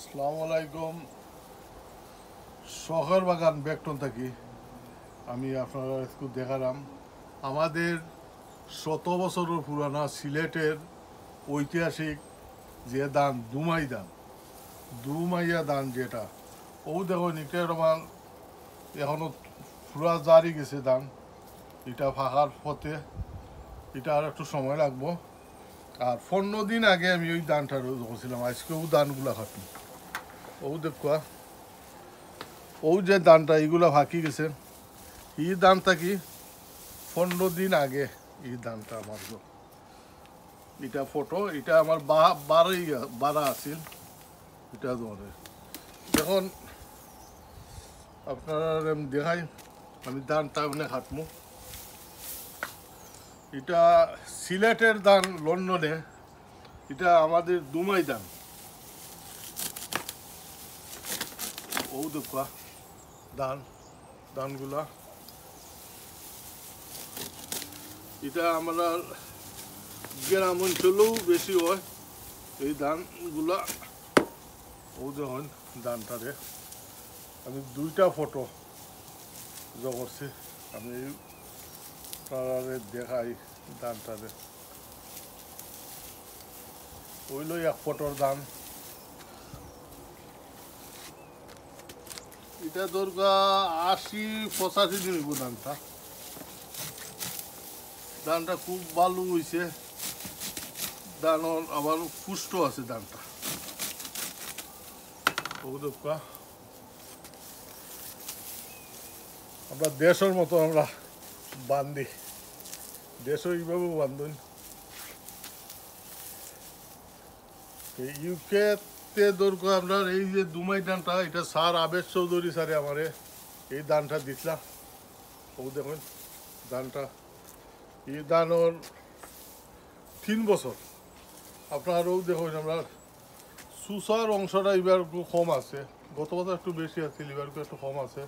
আসসালামু আলাইকুম। শখের বাগান বেকটন থাকি আমি আপনারা একটু দেখালাম আমাদের শত বছরের পুরানা সিলেটের ঐতিহাসিক যে দান দুমাইয়া দান যেটা ও দেখো নিকে আমার এখনো পুরা জারি গেছে দান। এটা ফাঁকার পথে, এটা আর একটু সময় লাগবো। আর 15 দিন আগে আমি ওই দানটা ধরছিলাম, আজকেও দানগুলা খাটি ও দেখবা ও যে দানটা এইগুলো ফাঁকি গেছে এই দানটা কি 15 দিন আগে এই দানটা আমার এটা ফটো, এটা আমার বারা আছিল। এটা ধরে এখন আপনারা দেখাই আমি দানটা মানে হাঁটমু। এটা সিলেটের দান লন্ডনে, এটা আমাদের দুমাই দান ও দেখবা দানগুলা। এটা আমরা গ্রাম অঞ্চলেও বেশি হয় এই ধানগুলা। ও দেখুন ধানটারে আমি দুইটা ফটো করছি, আমি দেখাই ধানটারে। ওইল এক ফটোর দান। এটা দরকার 80-85 দিন হইব ধানটা খুব ভালো হয়েছে। ধান আবার পুষ্ট আছে ধানটা আমরা দেশের মতো আমরা বান্ধি, দেশও এইভাবে বান্ধন। ইউকেতে দরকার আমরা এই যে দুমাই ধানটা, এটা স্যার আবেশ চৌধুরী স্যারে আমারে এই ধানটা দিছিলাম। ও দেখুন ধানটা, এই ধানের 3 বছর। আপনারাও দেখুন আমরা সুসার অংশটা এবার একটু কম আছে, গত বছর একটু বেশি আছে, এবার একটু কম আছে।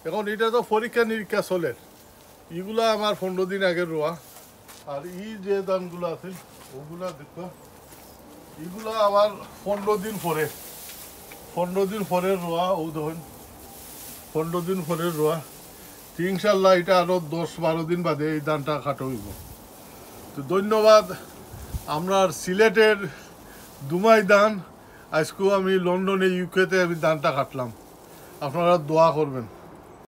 এখন এটা তো পরীক্ষা নিরীক্ষা চলে, এগুলা আমার 15 দিন আগে রোয়া। আর এই যে ধানগুলো আছে ওগুলা দেখো, এগুলা আবার 15 দিন পরে রোয়া। ও দেখুন 15 দিন পরে রোয়া। ইনশাল্লাহ এটা আরো 10-12 দিন বাদে এই ধানটা কাটা হইব। তো ধন্যবাদ। আমরা সিলেটের দুমাই ধান আজকেও আমি লন্ডনে ইউকেতে আমি ধানটা কাটলাম, আপনারা দোয়া করবেন।